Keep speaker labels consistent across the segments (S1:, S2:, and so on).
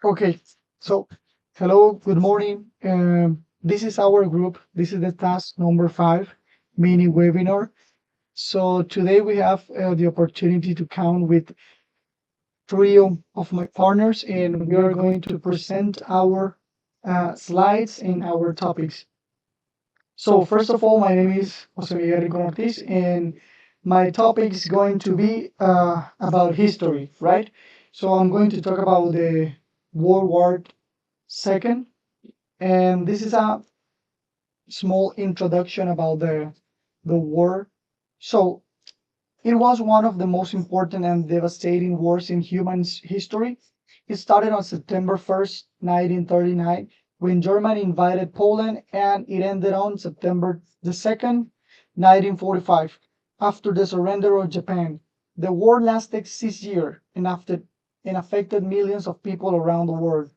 S1: Okay, so hello, good morning. This is our group. This is the task number 5 mini webinar. So today we have the opportunity to count with of my partners, and we are going to present our slides and our topics. So first of all, my name is José Miguel Rincón Ortiz, and my topic is going to be about history, right? So I'm going to talk about the World War II, and this is a small introduction about the war. So it was one of the most important and devastating wars in human history. It started on September 1st, 1939, when Germany invaded Poland, and it ended on September 2nd, 1945, after the surrender of Japan. The war lasted 6 years and affected millions of people around the world.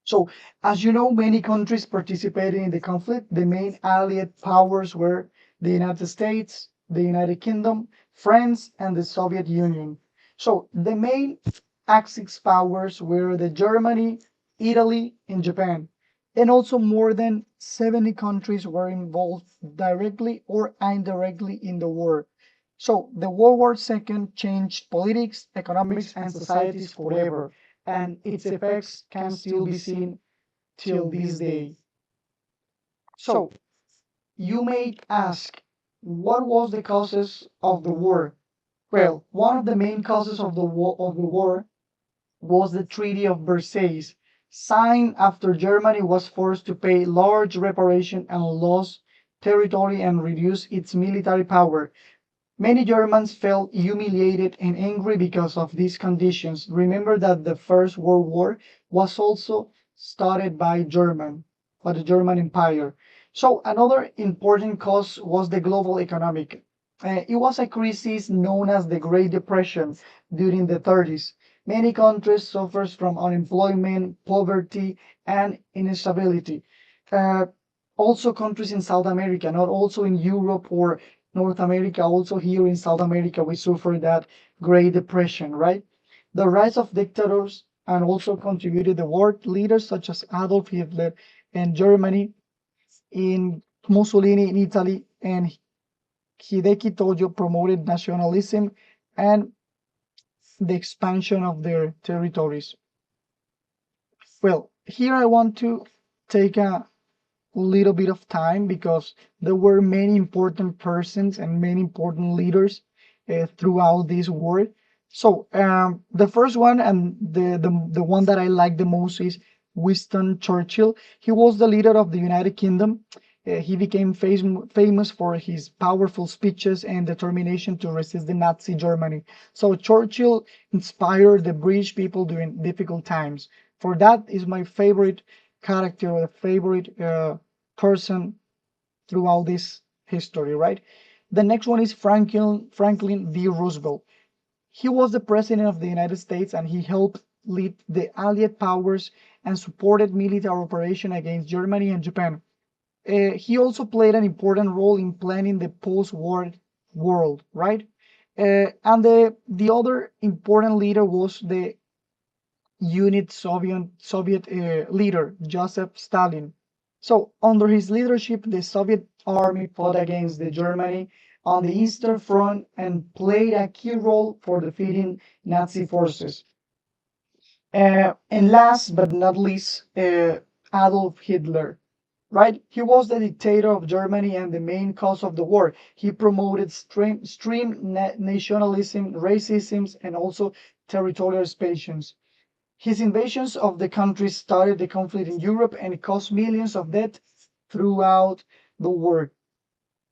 S1: So, as you know, many countries participated in the conflict. The main allied powers were the United States, the United Kingdom, France, and the Soviet Union. So, the main Axis powers were the Germany, Italy, and Japan. And also more than 70 countries were involved directly or indirectly in the war. So the World War II changed politics, economics, and societies forever, and its effects can still be seen till this day. So you may ask, what was the causes of the war? Well, one of the main causes of the war was the Treaty of Versailles, signed after Germany was forced to pay large reparation and lost territory and reduce its military power. Many Germans felt humiliated and angry because of these conditions. Remember that the First World War was also started by the German Empire. So another important cause was the global economic. It was a crisis known as the Great Depression during the 30s. Many countries suffered from unemployment, poverty, and instability. Uh, Also countries in South America, not also in Europe or North America, also here in South America, we suffer that Great Depression, right? The rise of dictators and also contributed the world leaders such as Adolf Hitler in Germany, in Mussolini in Italy, and Hideki Tojo promoted nationalism and the expansion of their territories. Well, here I want to take a little bit of time because there were many important persons and many important leaders throughout this war. So the first one and the one that I like the most is Winston Churchill. He was the leader of the United Kingdom. He became famous for his powerful speeches and determination to resist the Nazi Germany. So Churchill inspired the British people during difficult times. For that is my favorite character or favorite person throughout this history, right? The next one is Franklin D. Roosevelt. He was the president of the United States and he helped lead the Allied powers and supported military operation against Germany and Japan. He also played an important role in planning the post-war world, right? And the other important leader was the unit Soviet leader Joseph Stalin. So under his leadership, the Soviet army fought against the Germany on the Eastern Front and played a key role for defeating Nazi forces. And last but not least, Adolf Hitler. Right? He was the dictator of Germany and the main cause of the war. He promoted extreme nationalism, racism, and also territorial expansions. His invasions of the countries started the conflict in Europe and caused millions of deaths throughout the world.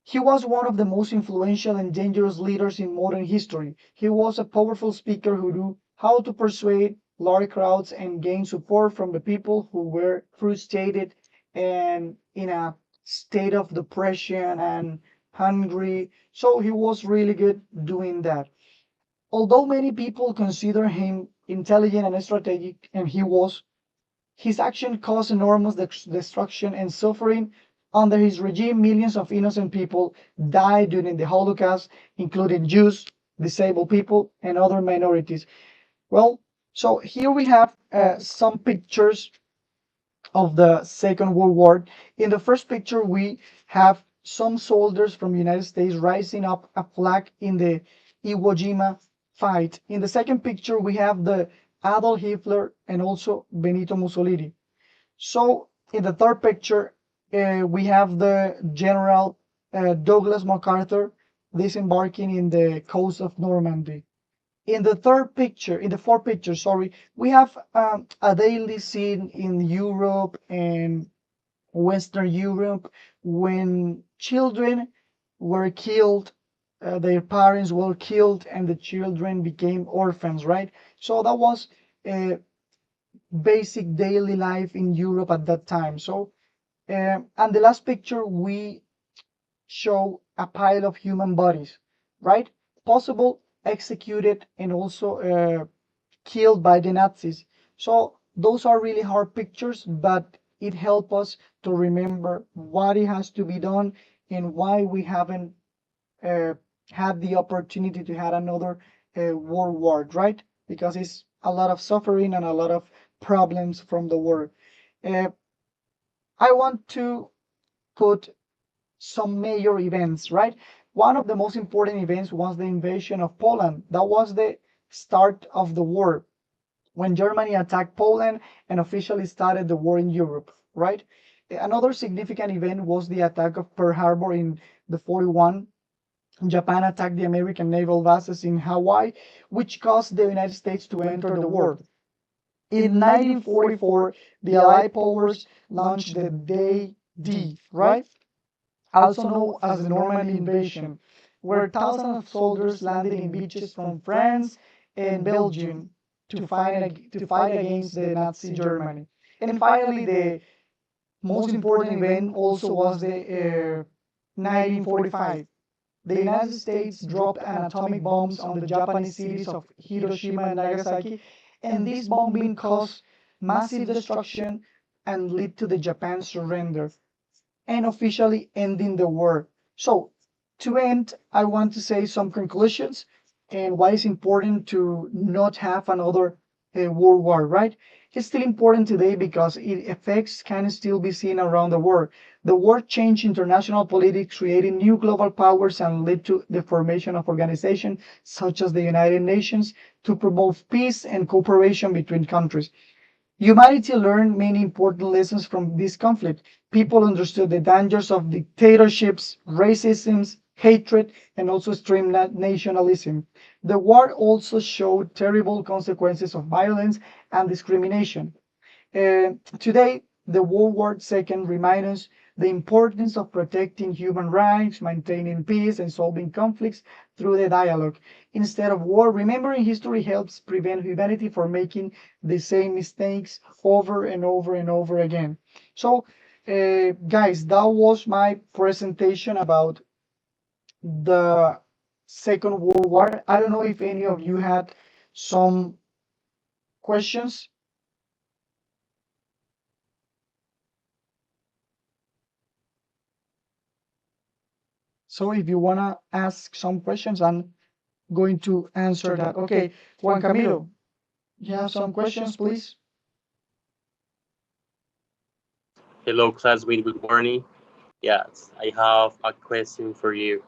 S1: He was one of the most influential and dangerous leaders in modern history. He was a powerful speaker who knew how to persuade large crowds and gain support from the people who were frustrated and in a state of depression and hungry. So he was really good doing that. Although many people consider him intelligent and strategic, and he was, his action caused enormous destruction and suffering. Under his regime, millions of innocent people died during the Holocaust, including Jews, disabled people, and other minorities. Well, So here we have some pictures of the Second World War. In the first picture, we have some soldiers from the United States rising up a flag in the Iwo Jima fight. In the second picture, we have the Adolf Hitler and also Benito Mussolini. So in the third picture, we have the General Douglas MacArthur disembarking in the coast of Normandy. In the fourth picture, sorry, we have a daily scene in Europe and Western Europe when children were killed, their parents were killed, and the children became orphans, right? So that was basic daily life in Europe at that time. So, and the last picture, we show a pile of human bodies, right? Possible, executed, and also killed by the Nazis. So those are really hard pictures, but it helps us to remember what it has to be done and why we haven't uh, had the opportunity to have another world war, right? Because it's a lot of suffering and a lot of problems from the war. Uh, I want to put some major events, right? One of the most important events was the invasion of Poland. That was the start of the war when Germany attacked Poland and officially started the war in Europe, right? Another significant event was the attack of Pearl Harbor in the 41. Japan attacked the American naval bases in Hawaii, which caused the United States to enter the war. In 1944, the Allied powers launched the Day D, right? Also known as the Normandy invasion, where thousands of soldiers landed in beaches from France and Belgium to fight against the Nazi Germany. And finally, the most important event also was the 1945. The United States dropped an atomic bombs on the Japanese cities of Hiroshima and Nagasaki, and this bombing caused massive destruction and led to the Japan surrender and officially ending the war. So, to end, I want to say some conclusions and why it's important to not have another world war, right? It's still important today because its effects can still be seen around the world. The war changed international politics, creating new global powers and led to the formation of organizations such as the United Nations to promote peace and cooperation between countries. Humanity learned many important lessons from this conflict. People understood the dangers of dictatorships, racism, hatred, and also extreme nationalism. The war also showed terrible consequences of violence and discrimination. Today, the World War II reminds us the importance of protecting human rights, maintaining peace, and solving conflicts through the dialogue. Instead of war, remembering history helps prevent humanity from making the same mistakes over and over and over again. So, guys, that was my presentation about the Second World War. I don't know if any of you had some questions. So if you want to ask some questions, I'm going to answer that. Okay, Juan Camilo, you have some questions, please?
S2: Hello, classmate. Good morning. Yes, I have a question for you.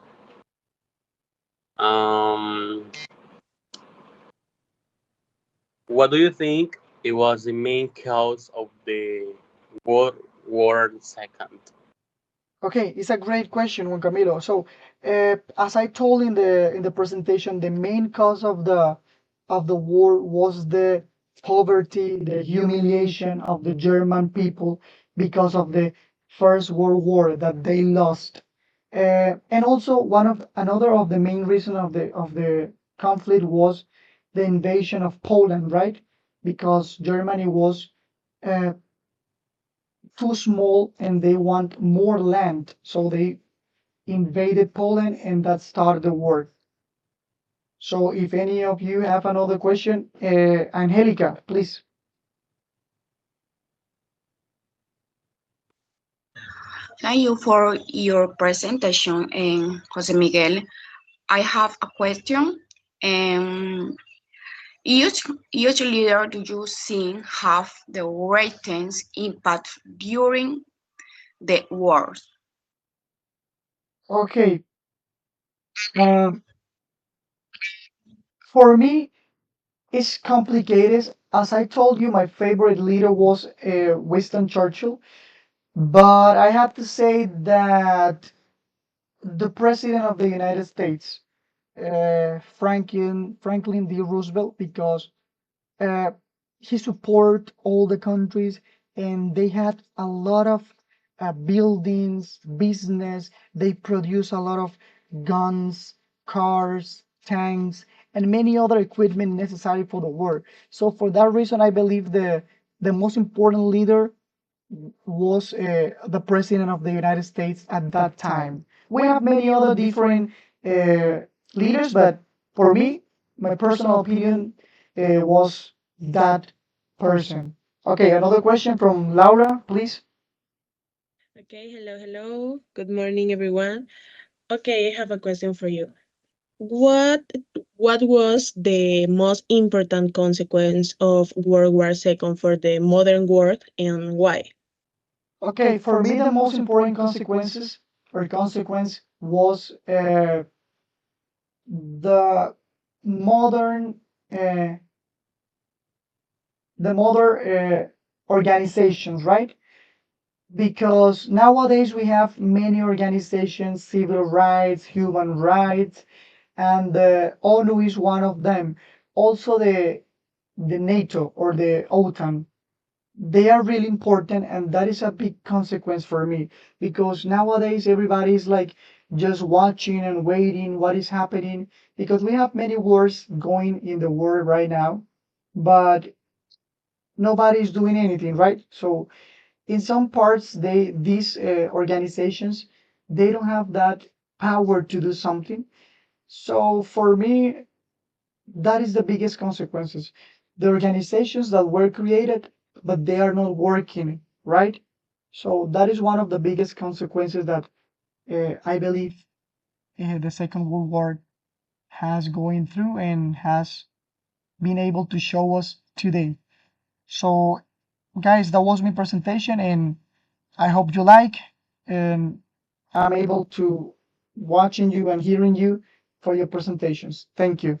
S2: Um, what do you think it was the main cause of the World War II?
S1: Okay, it's a great question, Juan Camilo. So, as I told in the presentation, the main cause of the war was the poverty, the humiliation of the German people because of the First World War that they lost. And also another of the main reason of the conflict was the invasion of Poland, right? Because Germany was uh, too small and they want more land. So they invaded Poland and that started the war. So if any of you have another question, Angelica, please.
S3: Thank you for your presentation, Jose Miguel. I have a question. Um, Each, each leader do you think have the greatest impact during the war?
S1: Okay, um, for me, it's complicated. As I told you, my favorite leader was Winston Churchill, but I have to say that the President of the United States, Franklin D. Roosevelt, because uh, he support all the countries and they had a lot of buildings, business. They produce a lot of guns, cars, tanks, and many other equipment necessary for the war. So for that reason, I believe the most important leader was the president of the United States at that time. We have many other different uh, leaders, but for me, my personal opinion was that person. Okay, another question from Laura, please.
S4: Okay, hello. Good morning, everyone. Okay, I have a question for you. What what was the most important consequence of World War II for the modern world and why?
S1: Okay, for me, the most important consequences or consequence was the modern uh, organizations, right? Because nowadays we have many organizations, civil rights, human rights, and the ONU is one of them. Also the NATO or the OTAN, they are really important, and that is a big consequence for me because nowadays everybody is like just watching and waiting what is happening because we have many wars going in the world right now, but nobody is doing anything, right? So in some parts these organizations they don't have that power to do something. So for me that is the biggest consequences, the organizations that were created but they are not working, right? So that is one of the biggest consequences that I believe the second world war has going through and has been able to show us today. So guys, that was my presentation and I hope you like, and I'm able to watching you and hearing you for your presentations. Thank you.